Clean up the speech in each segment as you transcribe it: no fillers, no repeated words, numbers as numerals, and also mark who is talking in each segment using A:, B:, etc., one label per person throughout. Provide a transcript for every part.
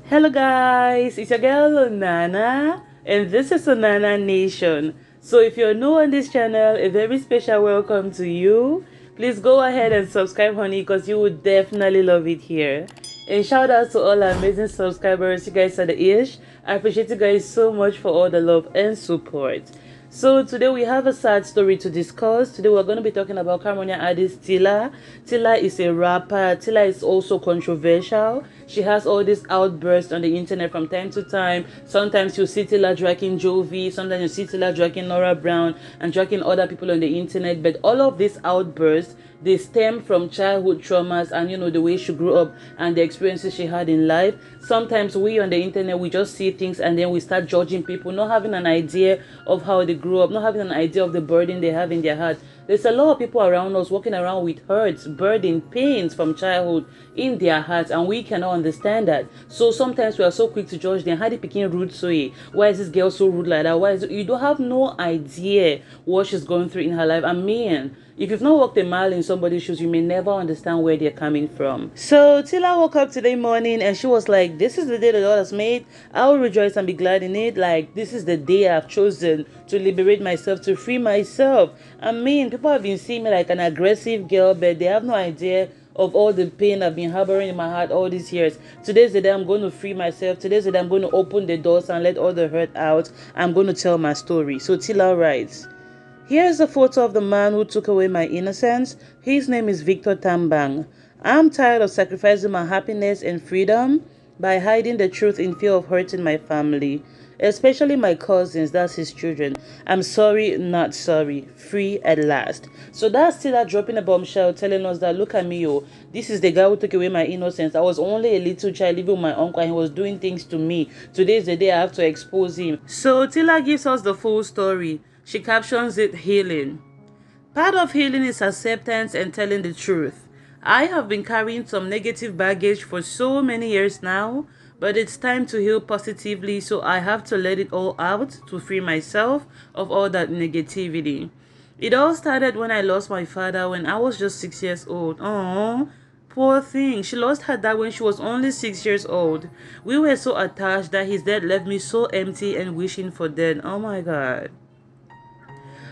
A: Hello guys, it's your girl Nana and this is Nana Nation. So if you're new on this channel, a very special welcome to you. Please go ahead and subscribe honey because you would definitely love it here. And shout out to all our amazing subscribers, you guys are the ish. I appreciate you guys so much for all the love and support. So today we have a sad story to discuss. Today we're going to be talking about Cameroonian artist Tilla. Tilla is a rapper. Tilla is also controversial. She has all these outbursts on the internet from time to time. Sometimes you see Tilla dragging Jovi. Sometimes you see Tilla dragging Nora Brown and dragging other people on the internet. But all of these outbursts, they stem from childhood traumas and the way she grew up and the experiences she had in life. Sometimes we on the internet, we just see things and then we start judging people, not having an idea of how they grew up, not having an idea of the burden they have in their heart. There's a lot of people around us walking around with hurts, burden, pains from childhood in their hearts, and we cannot understand that. So sometimes we are so quick to judge them. How they picking rude so why is this girl so rude like that? Why is it? You don't have no idea what she's going through in her life. I mean, if you've not walked a mile in somebody's shoes, you may never understand where they're coming from. So Tila woke up today morning and she was like, this is the day the Lord has made. I will rejoice and be glad in it. Like, this is the day I've chosen to liberate myself, to free myself. I mean, people have been seeing me like an aggressive girl, but they have no idea of all the pain I've been harboring in my heart all these years. Today's the day I'm going to free myself. Today's the day I'm going to open the doors and let all the hurt out. I'm going to tell my story. So Tila writes, here's a photo of the man who took away my innocence. His name is Victor Tambang. I'm tired of sacrificing my happiness and freedom by hiding the truth in fear of hurting my family, especially my cousins, that's his children. I'm sorry, not sorry. Free at last. So that's still that dropping a bombshell telling us that, look at me, yo. This is the guy who took away my innocence. I was only a little child living with my uncle and he was doing things to me. Today's the day I have to expose him. So Tila gives us the full story. She captions it healing. Part of healing is acceptance and telling the truth. I have been carrying some negative baggage for so many years now, but it's time to heal positively, so I have to let it all out to free myself of all that negativity. It all started when I lost my father when I was just 6 years old. Oh, poor thing. She lost her dad when she was only 6 years old. We were so attached that his death left me so empty and wishing for death. Oh my God.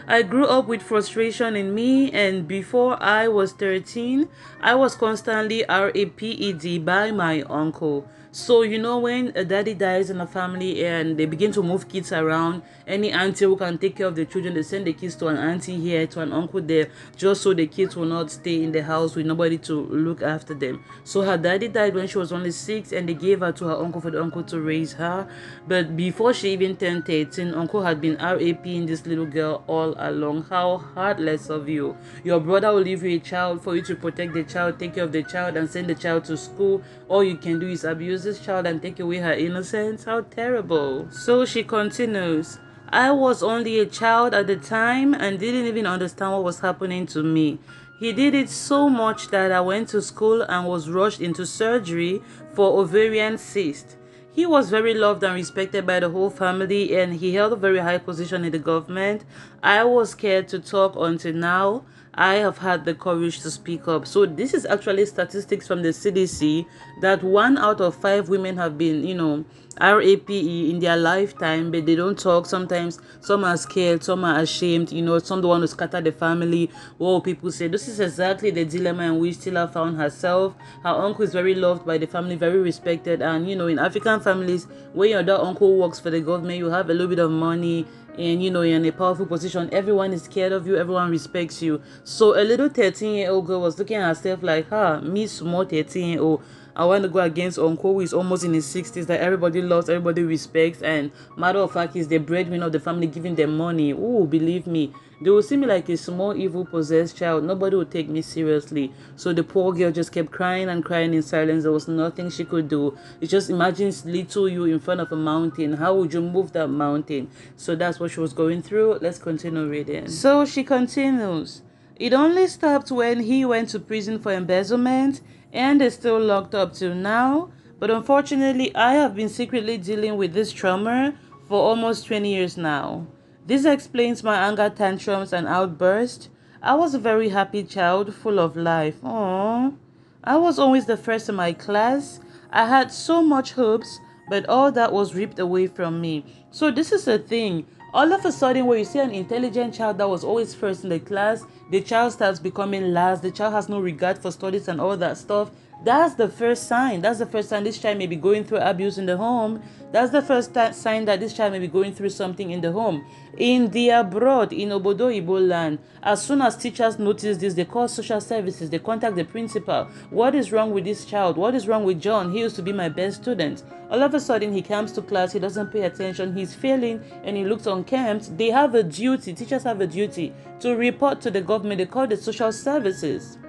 A: I grew up with frustration in me, and before I was 13, I was constantly raped by my uncle. So, when a daddy dies in a family and they begin to move kids around, any auntie who can take care of the children, they send the kids to an auntie here, to an uncle there, just so the kids will not stay in the house with nobody to look after them. So her daddy died when she was only 6 and they gave her to her uncle for the uncle to raise her. But before she even turned 13, uncle had been raping this little girl all along. How heartless of you. Your brother will leave you a child for you to protect the child, take care of the child and send the child to school. All you can do is abuse this child and take away her innocence. How terrible. So she continues, I was only a child at the time and didn't even understand what was happening to me. He did it so much that I went to school and was rushed into surgery for ovarian cyst. He was very loved and respected by the whole family and he held a very high position in the government. I was scared to talk until now. I have had the courage to speak up. So this is actually statistics from the CDC that 1 out of 5 women have been, RAPE in their lifetime, but they don't talk. Sometimes some are scared, some are ashamed, some don't want to scatter the family. What will people say? This is exactly the dilemma in which Tila found herself. Her uncle is very loved by the family, very respected, and in African families, when your dad uncle works for the government, you have a little bit of money and you're in a powerful position, everyone is scared of you, everyone respects you. So a little 13-year-old girl was looking at herself like, me small 13-year-old, I want to go against uncle who is almost in his 60s that everybody loves, everybody respects, and matter of fact is the breadwinner of the family, giving them money. Oh, believe me, they will see me like a small evil possessed child. Nobody will take me seriously. So the poor girl just kept crying and crying in silence. There was nothing she could do. You just imagine little you in front of a mountain. How would you move that mountain? So that's what she was going through. Let's continue reading. So she continues. It only stopped when he went to prison for embezzlement and is still locked up till now. But unfortunately, I have been secretly dealing with this trauma for almost 20 years now. This explains my anger tantrums and outbursts. I was a very happy child, full of life. Aww. I was always the first in my class. I had so much hopes, but all that was ripped away from me. So this is the thing. All of a sudden, when you see an intelligent child that was always first in the class, the child starts becoming last. The child has no regard for studies and all that stuff. That's the first sign. That's the first sign this child may be going through abuse in the home. That's the first sign that this child may be going through something in the home. In the abroad, in Obodo Ibo land, as soon as teachers notice this, they call social services, they contact the principal. What is wrong with this child? What is wrong with John? He used to be my best student. All of a sudden, he comes to class, he doesn't pay attention, he's failing, and he looks unkempt. They have a duty, teachers have a duty to report to the government. They call the social services.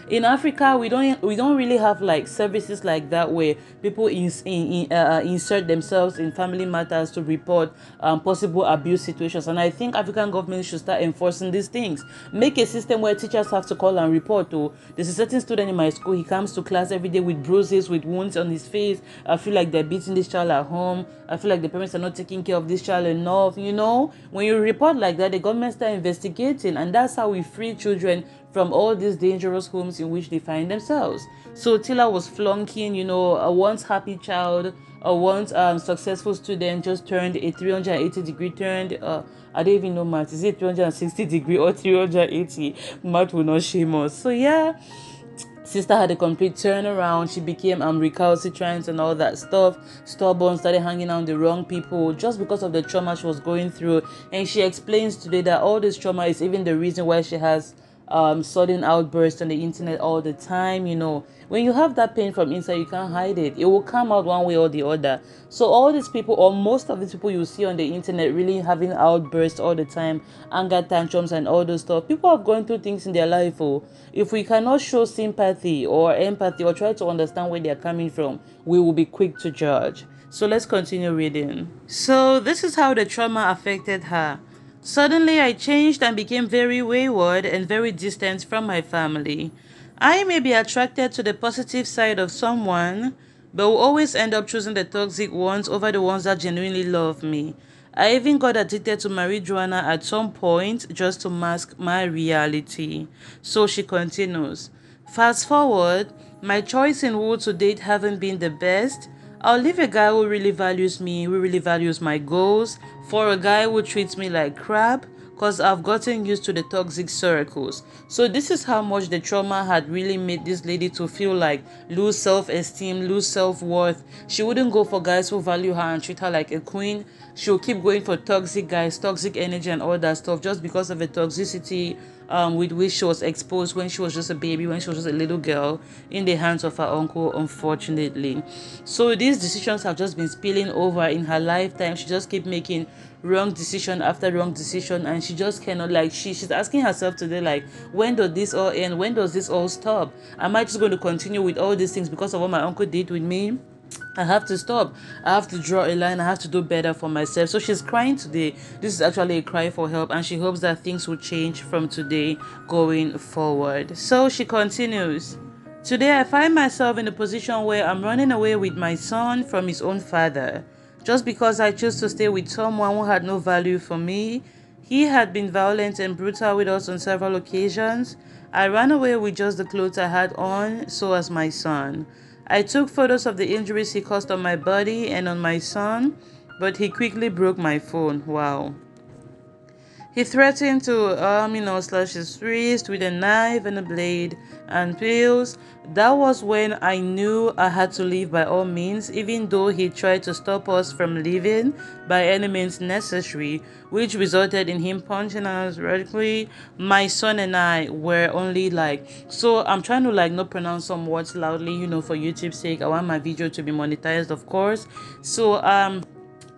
A: In Africa, we don't really have like services like that where people insert themselves in family matters to report possible abuse situations. And I think African governments should start enforcing these things. Make a system where teachers have to call and report. Oh, there's a certain student in my school. He comes to class every day with bruises, with wounds on his face. I feel like they're beating this child at home. I feel like the parents are not taking care of this child enough. You know, when you report like that, the government start investigating, and that's how we free children from all these dangerous homes in which they find themselves. So Tila was flunking, you know, a once happy child, a once successful student just turned a 380-degree turned. I don't even know math. Is it 360-degree or 380? Math will not shame us. So yeah. Sister had a complete turnaround. She became recalcitrant and all that stuff. Stubborn, started hanging out with the wrong people just because of the trauma she was going through. And she explains today that all this trauma is even the reason why she has sudden outbursts on the internet all the time. You know, when you have that pain from inside, you can't hide it. It will come out one way or the other. So all these people, or most of these people you see on the internet really having outbursts all the time, anger tantrums and all those stuff, people have gone through things in their life. Oh, if we cannot show sympathy or empathy or try to understand where they're coming from, we will be quick to judge. So let's continue reading. So this is how the trauma affected her. Suddenly, I changed and became very wayward and very distant from my family. I may be attracted to the positive side of someone, but will always end up choosing the toxic ones over the ones that genuinely love me. I even got addicted to marijuana at some point just to mask my reality. So she continues. Fast forward, my choice in who to date haven't been the best. I'll leave a guy who really values me, who really values my goals, for a guy who treats me like crap, because I've gotten used to the toxic circles. So this is how much the trauma had really made this lady to feel like lose self-esteem, lose self-worth. She wouldn't go for guys who value her and treat her like a queen. She'll keep going for toxic guys, toxic energy and all that stuff just because of the toxicity with which she was exposed when she was just a baby, when she was just a little girl in the hands of her uncle, unfortunately. So these decisions have just been spilling over in her lifetime. She just keep making wrong decision after wrong decision, and she just cannot, like, she's asking herself today, like, when does this all end? When does this all stop? Am I just going to continue with all these things because of what my uncle did with me? I have to stop. I have to draw a line. I have to do better for myself. So she's crying today. This is actually a cry for help, and she hopes that things will change from today going forward. So she continues. Today I find myself in a position where I'm running away with my son from his own father. Just because I chose to stay with someone who had no value for me. He had been violent and brutal with us on several occasions. I ran away with just the clothes I had on, so as my son. I took photos of the injuries he caused on my body and on my son, but he quickly broke my phone. Wow. He threatened to, slash his wrist with a knife and a blade and pills. That was when I knew I had to leave by all means, even though he tried to stop us from leaving by any means necessary, which resulted in him punching us radically. My son and I were only like, so I'm trying to like not pronounce some words loudly, for YouTube's sake. I want my video to be monetized, of course. So,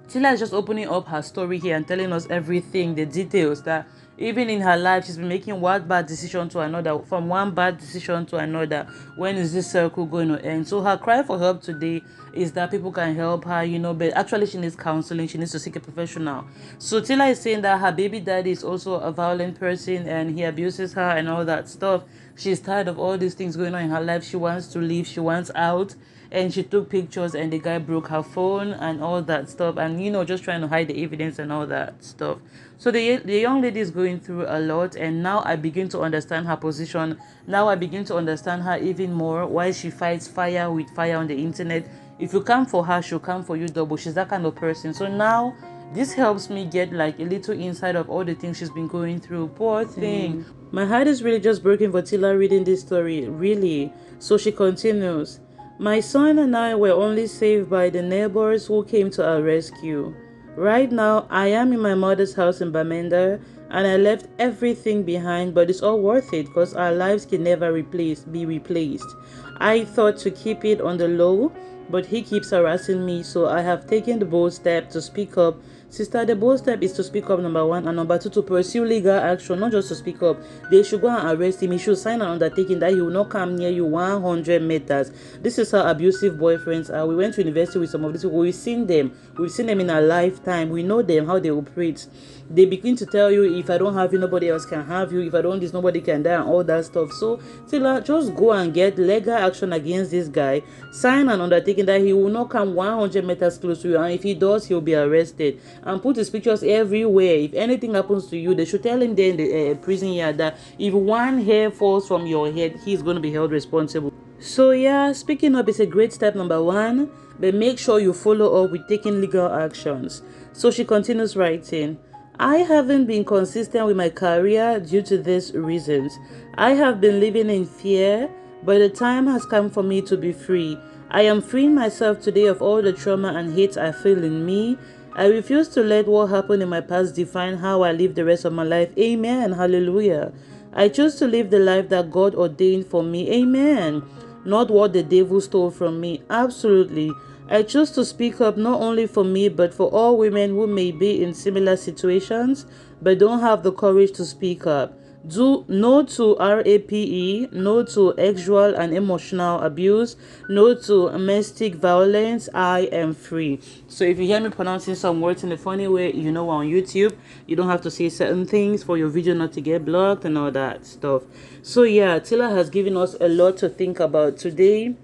A: Tila is just opening up her story here and telling us everything, the details, that even in her life, she's been making one bad decision to another, from one bad decision to another. When is this circle going to end? So her cry for help today is that people can help her, but actually she needs counseling. She needs to seek a professional. So Tila is saying that her baby daddy is also a violent person and he abuses her and all that stuff. She's tired of all these things going on in her life. She wants to leave. She wants out. and she took pictures, and the guy broke her phone and all that stuff, and just trying to hide the evidence and all that stuff. So the young lady is going through a lot, and now I begin to understand her position. Now I begin to understand her even more, why she fights fire with fire on the internet. If you come for her, she'll come for you double. She's that kind of person. So now this helps me get like a little insight of all the things she's been going through. Poor thing. My heart is really just breaking for Tila reading this story, really. So she continues. My son and I were only saved by the neighbors who came to our rescue. Right now, I am in my mother's house in Bamenda, and I left everything behind, but it's all worth it because our lives can never be replaced. I thought to keep it on the low, but he keeps harassing me, so I have taken the bold step to speak up. Sister, the bold step is to speak up, number one, and number two, to pursue legal action, not just to speak up. They should go and arrest him. He should sign an undertaking that he will not come near you 100 meters. This is how abusive boyfriends are. We went to university with some of these people. We've seen them. We've seen them in our lifetime. We know them, how they operate. They begin to tell you, if I don't have you, nobody else can have you. If I don't this, nobody can die, and all that stuff. So, Tila, just go and get legal action against this guy. Sign an undertaking that he will not come 100 meters close to you, and if he does, he'll be arrested. And put his pictures everywhere. If anything happens to you, they should tell him there in the prison yard that if one hair falls from your head, he's going to be held responsible. So yeah, speaking up is a great step, number one, but make sure you follow up with taking legal actions. So she continues writing. I haven't been consistent with my career due to these reasons. I have been living in fear, but the time has come for me to be free. I am freeing myself today of all the trauma and hate I feel in me. I refuse to let what happened in my past define how I live the rest of my life. Amen. Hallelujah. I choose to live the life that God ordained for me. Amen. Not what the devil stole from me. Absolutely. I choose to speak up not only for me but for all women who may be in similar situations but don't have the courage to speak up. Do no to RAPE, no to sexual and emotional abuse, no to domestic violence. I am free. So if you hear me pronouncing some words in a funny way, you know we're on YouTube. You don't have to say certain things for your video not to get blocked and all that stuff. So yeah, Tila has given us a lot to think about today.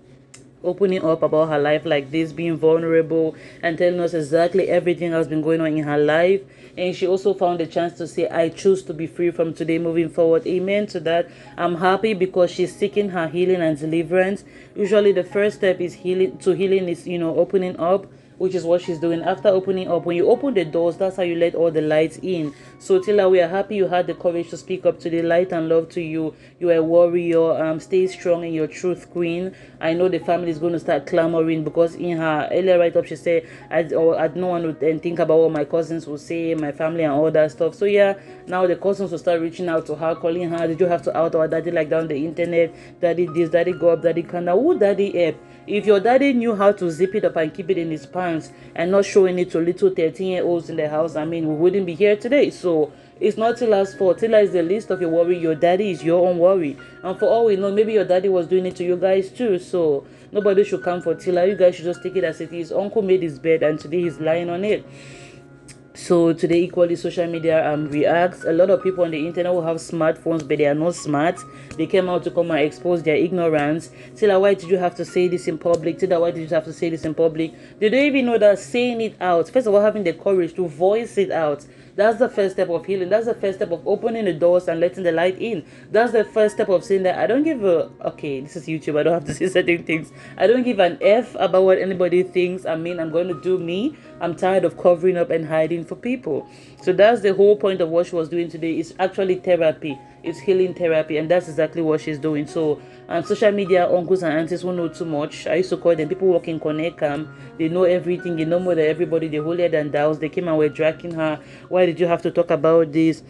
A: Opening up about her life like this, being vulnerable and telling us exactly everything that's been going on in her life. And she also found a chance to say, I choose to be free from today moving forward. Amen to that. I'm happy because she's seeking her healing and deliverance. Usually the first step is healing is opening up, which is what she's doing. After opening up, when you open the doors, that's how you let all the lights in. So Tila, we are happy you had the courage to speak up today. Light and love to you. You are a warrior. Stay strong in your truth, queen. I know the family is going to start clamoring because in her earlier write-up she said, I don't want to think about what my cousins will say, my family and all that stuff. So yeah, now the cousins will start reaching out to her, calling her, did you have to out our daddy like down the internet? Daddy this, daddy go up, daddy can. Now who daddy help? If your daddy knew how to zip it up and keep it in his pants and not showing it to little 13-year-olds in the house, I mean, we wouldn't be here today. So it's not Tila's fault. Tila is the least of your worry. Your daddy is your own worry. And for all we know, maybe your daddy was doing it to you guys too. So nobody should come for Tila. You guys should just take it as it is. Uncle made his bed and today he's lying on it. So today equally social media reacts. A lot of people on the internet who have smartphones but they are not smart. They came out to come and expose their ignorance. Tila, why did you have to say this in public? Tila, why did you have to say this in public? They don't even know that saying it out, first of all, having the courage to voice it out, that's the first step of healing. That's the first step of opening the doors and letting the light in. That's the first step of saying that I don't give a, okay, this is YouTube, I don't have to say certain things. I don't give an F about what anybody thinks. I mean, I'm going to do me. I'm tired of covering up and hiding for people. So that's the whole point of what she was doing today. It's actually therapy. It's healing therapy, and that's exactly what she's doing. So social media uncles and aunties who know too much, I used to call them people working Connect Cam. They know everything. They know more than everybody. They holier than thou. They came and were dragging her. Why did you have to talk about this?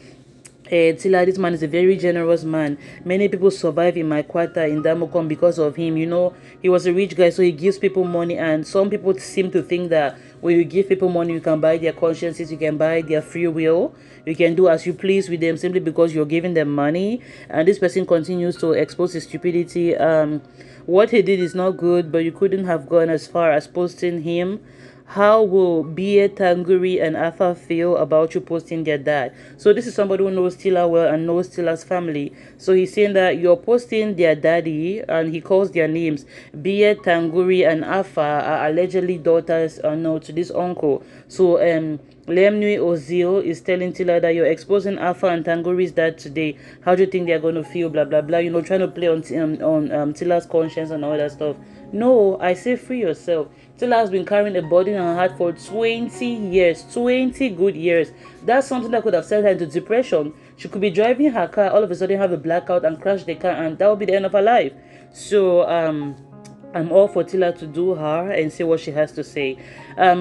A: Tila, this man is a very generous man. Many people survive in my quarter in Damocom because of him. You know, he was a rich guy, so he gives people money. And some people seem to think that when you give people money, you can buy their consciences, you can buy their free will. You can do as you please with them simply because you're giving them money. And this person continues to expose his stupidity. What he did is not good, but you couldn't have gone as far as posting him How will Bia, Tanguri, and Alpha feel about you posting their dad? So this is somebody who knows Tila well and knows Tila's family. So he's saying that you're posting their daddy, and he calls their names. Bia, Tanguri, and Alpha are allegedly daughters no, to this uncle. So Lemnui Ozil is telling Tila that you're exposing Alpha and Tanguri's dad today. How do you think they're going to feel? Blah blah blah. You know, trying to play on Tila's conscience and all that stuff. No, I say free yourself. Tila has been carrying a burden on her heart for 20 years, 20 good years. That's something that could have sent her into depression. She could be driving her car, all of a sudden have a blackout and crash the car, and that would be the end of her life. So I'm all for Tila to do her and see what she has to say.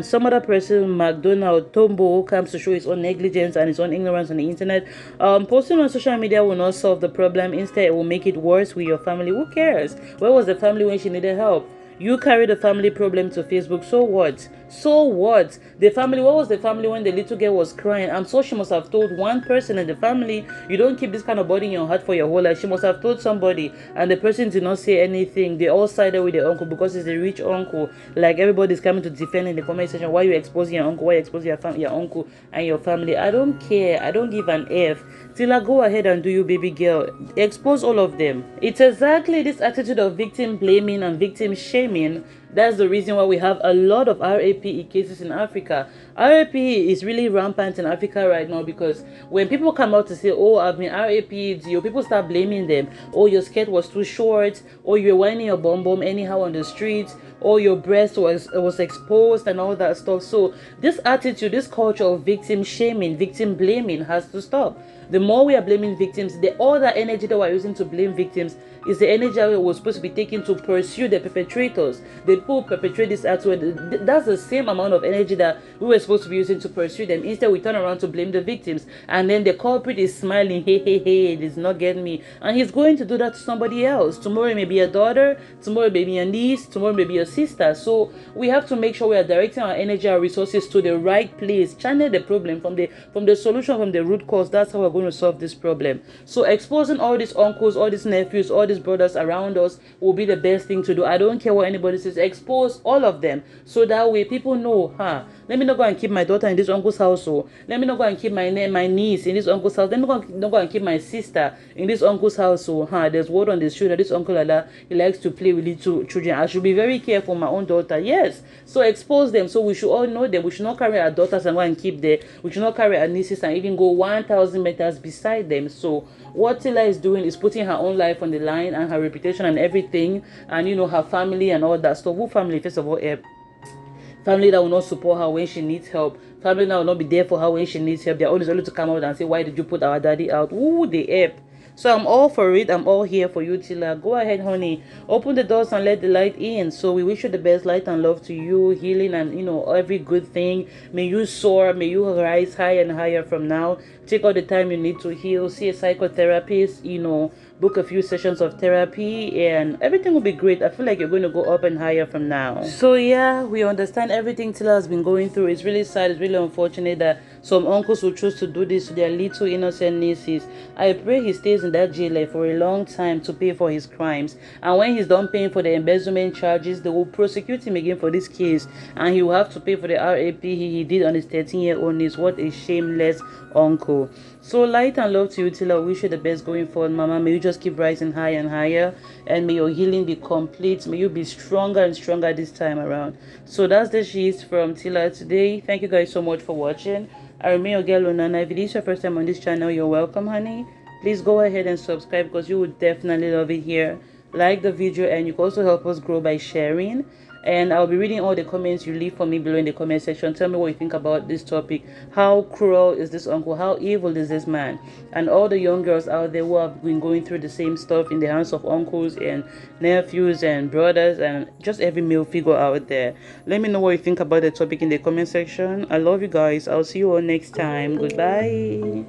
A: Some other person, McDonald Tombo, comes to show his own negligence and his own ignorance on the internet. Posting on social media will not solve the problem. Instead, it will make it worse with your family. Who cares? Where was the family when she needed help? You carry the family problem to Facebook. So what? So what? The family, what was the family when the little girl was crying? I'm sure she must have told one person in the family. You don't keep this kind of burden in your heart for your whole life. She must have told somebody, and the person did not say anything. They all sided with the uncle because he's a rich uncle. Like, everybody's coming to defend in the comment section. Why you exposing your uncle? Why you exposing your uncle and your family? I don't care. I don't give an F. Tila, go ahead and do you, baby girl. Expose all of them. It's exactly this attitude of victim blaming and victim shaming. That's the reason why we have a lot of RAPE cases in Africa. RAPE is really rampant in Africa right now, because when people come out to say, oh, I've been RAP'd, your people start blaming them. Oh, your skirt was too short, or you're whining your bum bum anyhow on the streets, or your breast was exposed and all that stuff. So this attitude, this culture of victim shaming, victim blaming has to stop. The more we are blaming victims, the other energy that we're using to blame victims is the energy that was supposed to be taken to pursue the perpetrators. The people who perpetrate this act, that's the same amount of energy that we were supposed to be using to pursue them. Instead, we turn around to blame the victims, and then the culprit is smiling, hey, hey, hey, it is not getting me. And he's going to do that to somebody else. Tomorrow it may be a daughter, tomorrow it may be a niece, tomorrow it may be a sister. So we have to make sure we are directing our energy, our resources to the right place. Channel the problem from the solution, from the root cause. That's how we're going to solve this problem. So exposing all these uncles, all these nephews, all these brothers around us will be the best thing to do. I don't care what anybody says. Expose all of them, so that way people know, let me not go and keep my daughter in this uncle's house. Let me not go and keep my niece in this uncle's house. Let me not go and keep my sister in this uncle's house. There's word on the street that this uncle Lala, he likes to play with little children. I should be very careful my own daughter. Yes, so expose them, so we should all know them. We should not carry our daughters and go and keep there. We should not carry our nieces and even go 1,000 meters beside them. So what Tila is doing is putting her own life on the line, and her reputation and everything, and her family and all that stuff. Who family? First of all, family that will not support her when she needs help. Family that will not be there for her when she needs help. They're always only to come out and say, why did you put our daddy out? Ooh, they help. So I'm all for it. I'm all here for you, Tila. Go ahead, honey. Open the doors and let the light in. So we wish you the best light and love to you, healing and, every good thing. May you soar. May you rise higher and higher from now. Take all the time you need to heal. See a psychotherapist, book a few sessions of therapy, and everything will be great. I feel like you're going to go up and higher from now. So yeah, we understand everything Tila has been going through. It's really sad. It's really unfortunate that some uncles will choose to do this to their little innocent nieces. I pray he stays in that jail for a long time to pay for his crimes, and when he's done paying for the embezzlement charges, they will prosecute him again for this case, and he will have to pay for the RAP he did on his 13-year-old niece. What a shameless uncle. So light and love to you, Tila. Wish you the best going forward, mama. May you just keep rising higher and higher, and may your healing be complete. May you be stronger and stronger this time around. So that's the gist from Tila today. Thank you guys so much for watching. I remain your girl Lunana. If it is your first time on this channel, you're welcome, honey. Please go ahead and subscribe, because you would definitely love it here. Like the video, and you can also help us grow by sharing. And I'll be reading all the comments you leave for me below in the comment section. Tell me what you think about this topic. How cruel is this uncle? How evil is this man? And all the young girls out there who have been going through the same stuff in the hands of uncles and nephews and brothers and just every male figure out there. Let me know what you think about the topic in the comment section. I love you guys. I'll see you all next time. Goodbye.